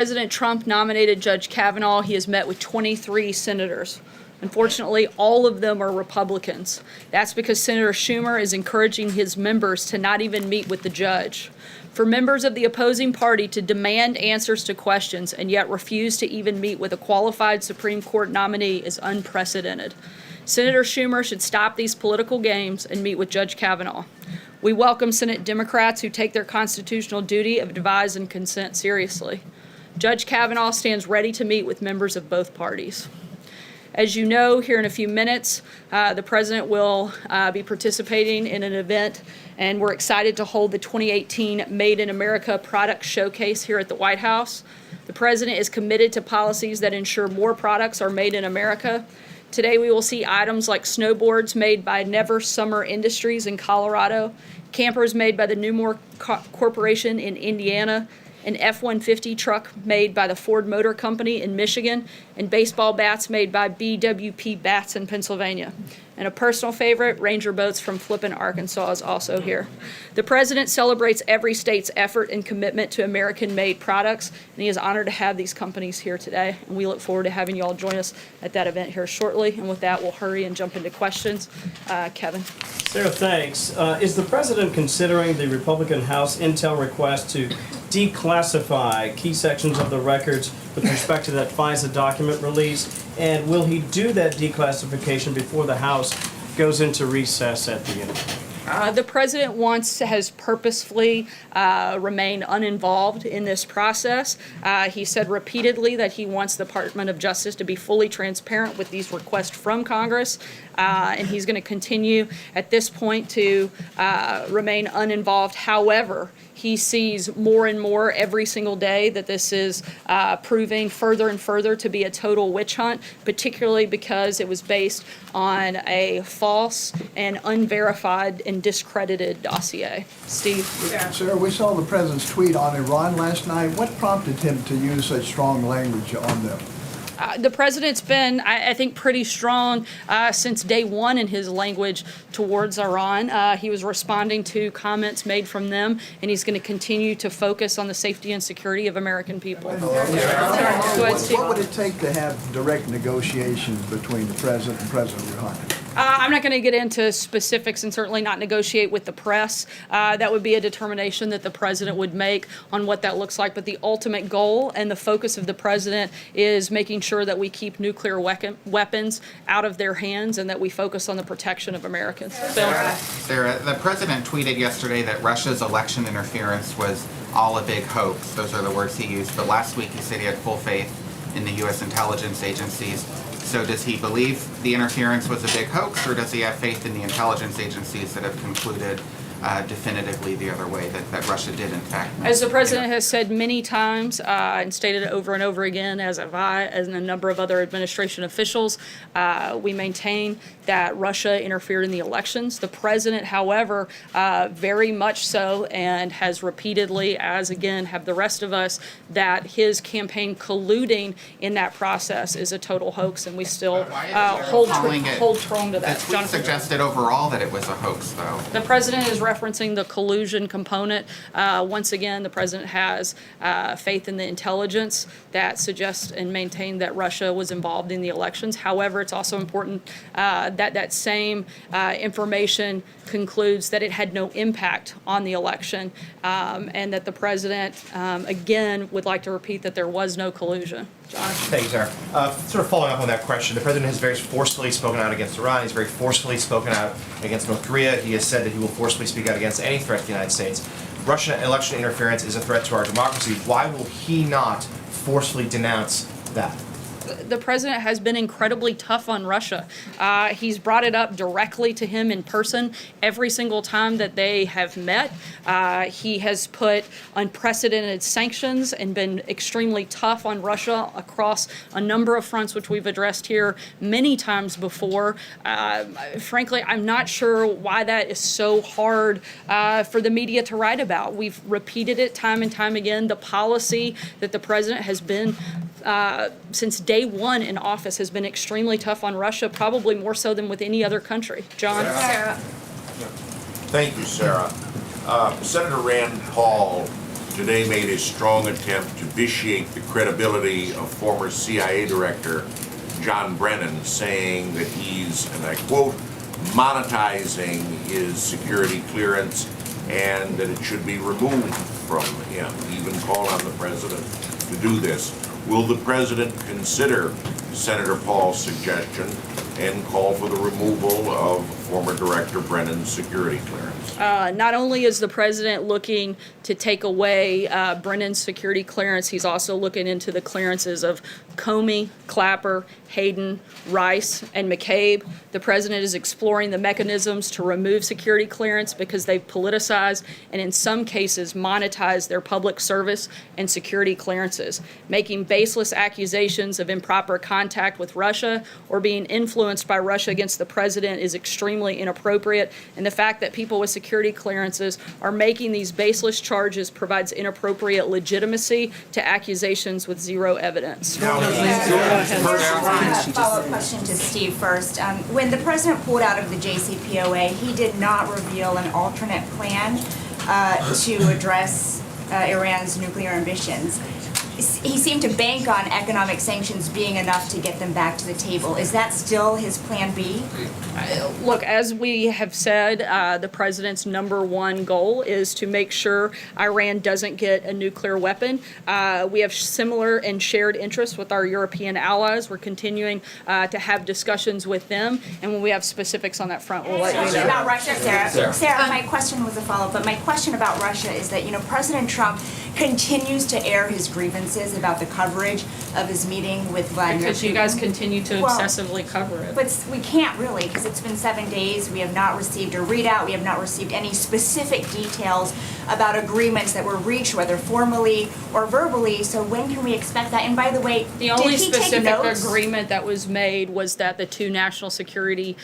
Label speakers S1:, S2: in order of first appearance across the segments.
S1: President Trump nominated Judge Kavanaugh. He has met with 23 senators. Unfortunately, all of them are Republicans. That's because Senator Schumer is encouraging his members to not even meet with the judge. For members of the opposing party to demand answers to questions and yet refuse to even meet with a qualified Supreme Court nominee is unprecedented. Senator Schumer should stop these political games and meet with Judge Kavanaugh. We welcome Senate Democrats who take their constitutional duty of advise and consent seriously. Judge Kavanaugh stands ready to meet with members of both parties. As you know, here in a few minutes, the President will be participating in an event, and we're excited to hold the 2018 Made in America Product Showcase here at the White House. The President is committed to policies that ensure more products are made in America. Today we will see items like snowboards made by Never Summer Industries in Colorado, campers made by the Newmore Corporation in Indiana, an F-150 truck made by the Ford Motor Company in Michigan, and baseball bats made by BWP Bats in Pennsylvania. And a personal favorite, Ranger boats from Flippin, Arkansas is also here. The President celebrates every state's effort and commitment to American-made products, and he is honored to have these companies here today. And we look forward to having you all join us at that event here shortly. And with that, we'll hurry and jump into questions. Kevin.
S2: Sarah, thanks. Is the President considering the Republican House intel request to declassify key sections of the records with respect to that FISA document release? And will he do that declassification before the House goes into recess at the end?
S1: The President has purposefully remained uninvolved in this process. He said repeatedly that he wants the Department of Justice to be fully transparent with these requests from Congress, and he's going to continue at this point to remain uninvolved. However, he sees more and more every single day that this is proving further and further to be a total witch hunt, particularly because it was based on a false and unverified and discredited dossier. Steve?
S3: Yeah. Sir, we saw the President's tweet on Iran last night. What prompted him to use such strong language on them?
S1: The President's been, I think, pretty strong since day one in his language towards Iran. He was responding to comments made from them, and he's going to continue to focus on the safety and security of American people.
S3: What would it take to have direct negotiations between the President and President Rouhani?
S1: I'm not going to get into specifics and certainly not negotiate with the press. That would be a determination that the President would make on what that looks like. But the ultimate goal and the focus of the President is making sure that we keep nuclear weapons out of their hands and that we focus on the protection of Americans.
S4: Sarah, the President tweeted yesterday that Russia's election interference was all a big hoax. Those are the words he used. But last week he said he had full faith in the U.S. intelligence agencies. So does he believe the interference was a big hoax, or does he have faith in the intelligence agencies that have concluded definitively the other way, that Russia did, in fact?
S1: As the President has said many times and stated over and over again, as have I, as a number of other administration officials, we maintain that Russia interfered in the elections. The President, however, very much so, and has repeatedly, as again have the rest of us, that his campaign colluding in that process is a total hoax, and we still hold strong to that.
S4: The tweet suggested overall that it was a hoax, though.
S1: The President is referencing the collusion component. Once again, the President has faith in the intelligence that suggests and maintain that Russia was involved in the elections. However, it's also important that same information concludes that it had no impact on the election, and that the President, again, would like to repeat that there was no collusion. John?
S5: Thank you, Sarah. Sort of following up on that question, the President has very forcefully spoken out against Iran. He's very forcefully spoken out against North Korea. He has said that he will forcefully speak out against any threat to the United States. Russian election interference is a threat to our democracy. Why will he not forcefully denounce that?
S1: The President has been incredibly tough on Russia. He's brought it up directly to him in person every single time that they have met. He has put unprecedented sanctions and been extremely tough on Russia across a number of fronts, which we've addressed here many times before. Frankly, I'm not sure why that is so hard for the media to write about. We've repeated it time and time again. The policy that the President has been since day one in office has been extremely tough on Russia, probably more so than with any other country. John?
S6: Thank you, Sarah. Senator Rand Paul today made a strong attempt to vitiate the credibility of former CIA Director John Brennan, saying that he's, and I quote, monetizing his security clearance and that it should be removed from him. He even called on the president to do this. Will the president consider Senator Paul's suggestion and call for the removal of former Director Brennan's security clearance?
S1: Not only is the president looking to take away Brennan's security clearance, he's also looking into the clearances of Comey, Clapper, Hayden, Rice, and McCabe. The president is exploring the mechanisms to remove security clearance because they've politicized and in some cases monetized their public service and security clearances. Making baseless accusations of improper contact with Russia or being influenced by Russia against the president is extremely inappropriate, and the fact that people with security clearances are making these baseless charges provides inappropriate legitimacy to accusations with zero evidence.
S7: Follow-up question to Steve first. When the president pulled out of the JCPOA, he did not reveal an alternate plan to address Iran's nuclear ambitions. He seemed to bank on economic sanctions being enough to get them back to the table. Is that still his plan B?
S1: Look, as we have said, the president's #1 goal is to make sure Iran doesn't get a nuclear weapon. We have similar and shared interests with our European allies. We're continuing to have discussions with them, and when we have specifics on that front, we'll let you know.
S7: About Russia, Sarah. Sarah, my question was a follow-up, but my question about Russia is that, President Trump continues to air his grievances about the coverage of his meeting with Vladimir Putin.
S1: Because you guys continue to obsessively cover it.
S7: But we can't really, because it's been 7 days. We have not received a readout. We have not received any specific details about agreements that were reached, whether formally or verbally. So when can we expect that? And by the way,
S1: The only
S7: did he take
S1: specific
S7: notes?
S1: agreement that was made was that the two national security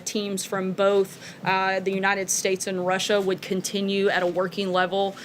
S1: teams from both the United States and Russia would continue at a working level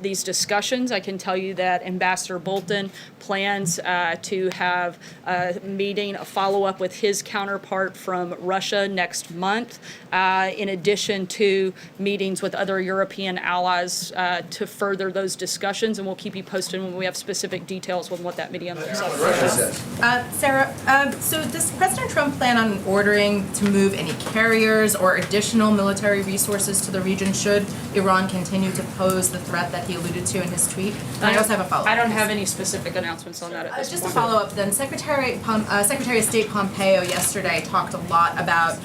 S1: these discussions. I can tell you that Ambassador Bolton plans to have a meeting, a follow-up with his counterpart from Russia next month, in addition to meetings with other European allies to further those discussions, and we'll keep you posted when we have specific details on what that meeting looks like.
S8: Sarah, so does President Trump plan on ordering to move any carriers or additional military resources to the region should Iran continue to pose the threat that he alluded to in his tweet? And I also have a follow-up.
S1: I don't have any specific announcements on that at this
S8: Just
S1: point.
S8: a follow-up then, Secretary of State Pompeo yesterday talked a lot about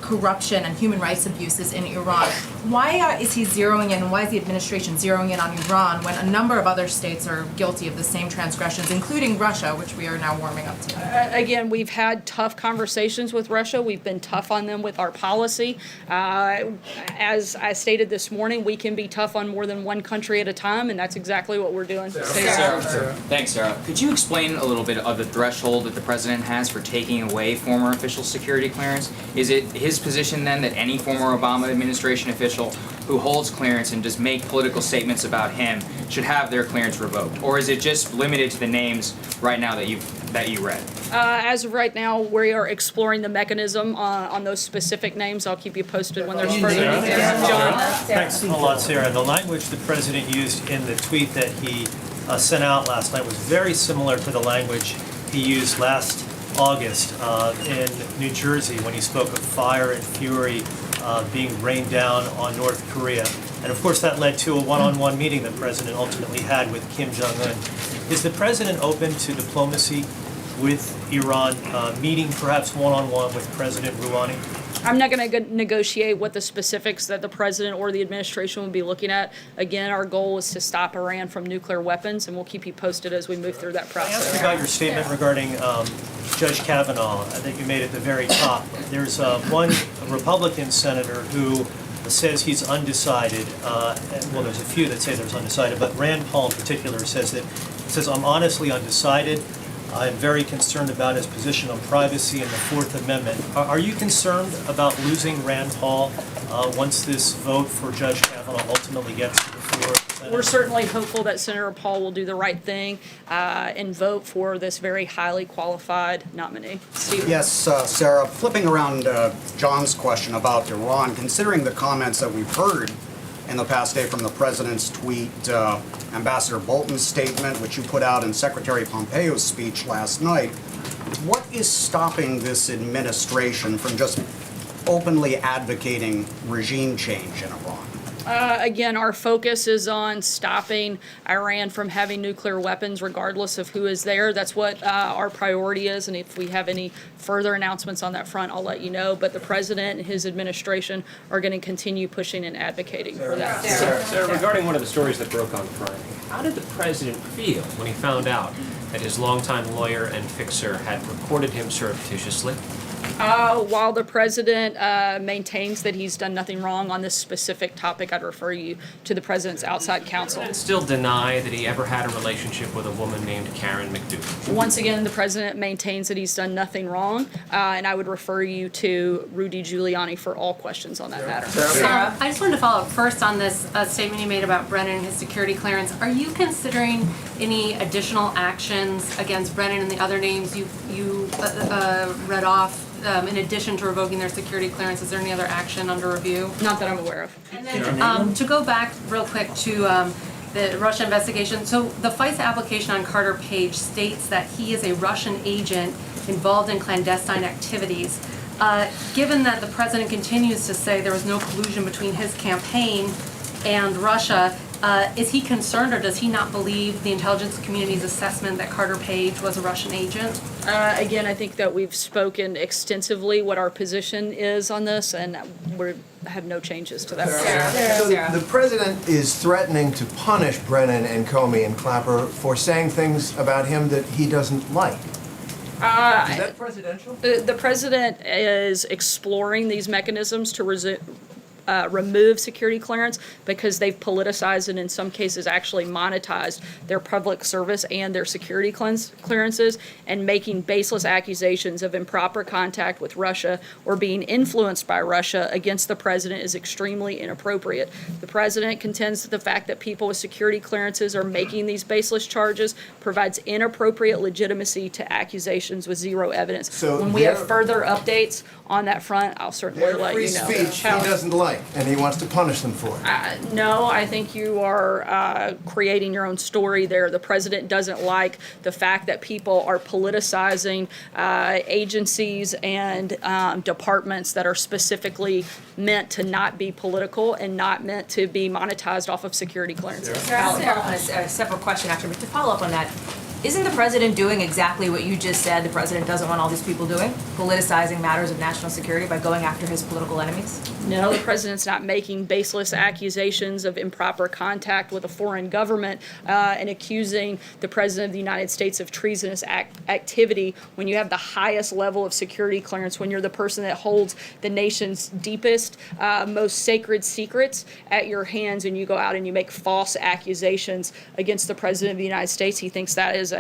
S8: corruption and human rights abuses in Iran. Why is he zeroing in, why is the administration zeroing in on Iran when a number of other states are guilty of the same transgressions, including Russia, which we are now warming up to?
S1: Again, we've had tough conversations with Russia. We've been tough on them with our policy. As I stated this morning, we can be tough on more than one country at a time, and that's exactly what we're doing.
S9: Sarah. Thanks, Sarah. Could you explain a little bit of the threshold that the president has for taking away former official security clearance? Is it his position then that any former Obama administration official who holds clearance and just make political statements about him should have their clearance revoked? Or is it just limited to the names right now that you read?
S1: As of right now, we are exploring the mechanism on those specific names. I'll keep you posted when there's further details. John?
S10: Thanks a lot, Sarah. The language the president used in the tweet that he sent out last night was very similar to the language he used last August in New Jersey when he spoke of fire and fury being rained down on North Korea. And of course that led to a one-on-one meeting the president ultimately had with Kim Jong-un. Is the president open to diplomacy with Iran, meeting perhaps one-on-one with President Rouhani?
S1: I'm not going to negotiate what the specifics that the president or the administration will be looking at. Again, our goal is to stop Iran from nuclear weapons, and we'll keep you posted as we move through that process.
S10: I asked about your statement regarding Judge Kavanaugh that you made at the very top. There's one Republican senator who says he's undecided. Well, there's a few that say there's undecided, but Rand Paul in particular says I'm honestly undecided. I'm very concerned about his position on privacy and the Fourth Amendment. Are you concerned about losing Rand Paul once this vote for Judge Kavanaugh ultimately gets to the floor?
S1: We're certainly hopeful that Senator Paul will do the right thing and vote for this very highly qualified nominee. Steve?
S11: Yes, Sarah, flipping around John's question about Iran, considering the comments that we've heard in the past day from the president's tweet, Ambassador Bolton's statement, which you put out in Secretary Pompeo's speech last night. What is stopping this administration from just openly advocating regime change in Iran?
S1: Again, our focus is on stopping Iran from having nuclear weapons regardless of who is there. That's what our priority is, and if we have any further announcements on that front, I'll let you know. But the president and his administration are going to continue pushing and advocating for that.
S12: Sarah, regarding one of the stories that broke on Friday, how did the president feel when he found out that his longtime lawyer and fixer had recorded him surreptitiously?
S1: While the president maintains that he's done nothing wrong on this specific topic, I'd refer you to the president's outside counsel.
S12: And still deny that he ever had a relationship with a woman named Karen McDougal.
S1: Once again, the president maintains that he's done nothing wrong, and I would refer you to Rudy Giuliani for all questions on that matter.
S13: Sarah? I just wanted to follow up first on this statement you made about Brennan and his security clearance. Are you considering any additional actions against Brennan and the other names you read off? In addition to revoking their security clearance, is there any other action under review?
S1: Not that I'm aware of.
S13: And then to go back real quick to the Russia investigation, so the FISA application on Carter Page states that he is a Russian agent involved in clandestine activities. Given that the president continues to say there was no collusion between his campaign and Russia, is he concerned, or does he not believe the intelligence community's assessment that Carter Page was a Russian agent?
S1: Again, I think that we've spoken extensively what our position is on this, and we have no changes to that.
S14: So the president is threatening to punish Brennan and Comey and Clapper for saying things about him that he doesn't like. Is that presidential?
S1: The president is exploring these mechanisms to remove security clearance because they've politicized and in some cases actually monetized their public service and their security clearances, and making baseless accusations of improper contact with Russia or being influenced by Russia against the president is extremely inappropriate. The president contends that the fact that people with security clearances are making these baseless charges provides inappropriate legitimacy to accusations with zero evidence.
S14: So
S1: when we have further updates on that front, I'll certainly let
S14: free
S1: you know.
S14: speech he doesn't like, and he wants to punish them for it.
S1: No, I think you are creating your own story there. The president doesn't like the fact that people are politicizing agencies and departments that are specifically meant to not be political and not meant to be monetized off of security clearances.
S15: Sarah, I have a separate question actually, but to follow up on that, isn't the president doing exactly what you just said the president doesn't want all these people doing? Politicizing matters of national security by going after his political enemies?
S1: No, the president's not making baseless accusations of improper contact with a foreign government and accusing the president of the United States of treasonous activity when you have the highest level of security clearance, when you're the person that holds the nation's deepest, most sacred secrets at your hands, and you go out and you make false accusations against the president of the United States. He thinks that is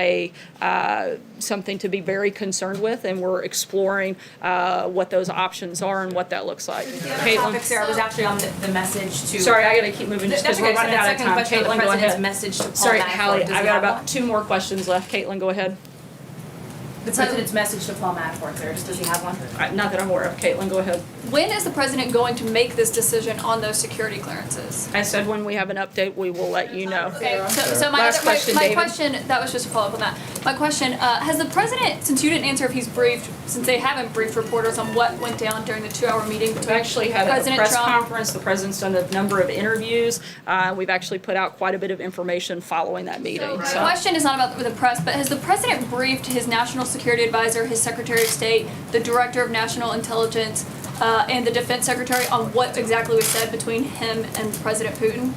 S1: something to be very concerned with, and we're exploring what those options are and what that looks like.
S15: The other topic, Sarah, was actually on the message to...
S1: Sorry, I gotta keep moving just because we're running out of time.
S15: Caitlin,
S1: Caitlin, go ahead.
S15: Message to Paul
S1: Sorry,
S15: Manafort,
S1: Hallie,
S15: does
S1: I
S15: he
S1: got
S15: have
S1: about
S15: one?
S1: 2 more questions left. Caitlin, go ahead.
S15: The president's message to Paul Manafort, Sarah, does he have one?
S1: Not that I'm aware of. Caitlin, go ahead.
S16: When is the president going to make this decision on those security clearances?
S1: I said when we have an update, we will let you know.
S16: Okay, so my question, that was just a follow-up on that. My question, has the president, since you didn't answer if he's briefed, since they haven't briefed reporters on what went down during the 2-hour meeting between
S1: We actually had a
S16: President
S1: press
S16: Trump?
S1: conference. The president's done a number of interviews. We've actually put out quite a bit of information following that meeting.
S16: My question is not about the press, but has the president briefed his national security advisor, his secretary of state, the director of national intelligence, and the defense secretary on what exactly was said between him and President Putin?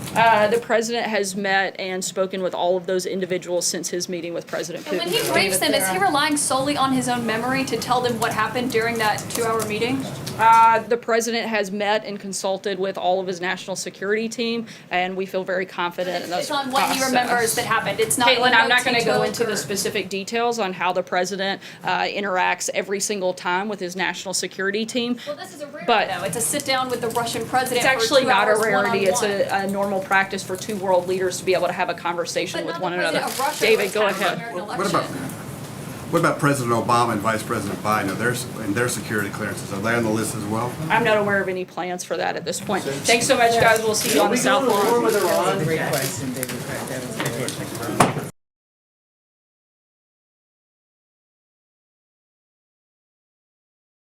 S1: The president has met and spoken with all of those individuals since his meeting with President Putin.
S16: And when he briefs them, is he relying solely on his own memory to tell them what happened during that 2-hour meeting?
S1: The president has met and consulted with all of his national security team, and we feel very confident in those
S16: It's on what he
S1: process.
S16: remembers that happened. It's not.
S1: Caitlin, I'm not
S16: notes
S1: going to
S16: he
S1: go
S16: took
S1: into
S16: or-
S1: the specific details on how the president interacts every single time with his national security team.
S16: Well, this is a rarity,
S1: But
S16: though. It's a sit down with the Russian president.
S1: it's actually
S16: for 2
S1: not a
S16: hours
S1: rarity. It's
S16: one-on-one.
S1: a normal practice for two world leaders to be able to have a conversation
S16: But
S1: with
S16: not
S1: one
S16: the
S1: another.
S16: president of Russia
S1: David,
S16: was
S1: go
S16: having
S1: ahead.
S16: during an
S6: What about,
S16: election.
S17: What about President Obama and Vice President Biden? And their security clearances, are they on the list as well?
S1: I'm not aware of any plans for that at this point. Thanks so much, guys. We'll see you on the South Lawn.
S2: Iran?
S18: Great question, David. That was good.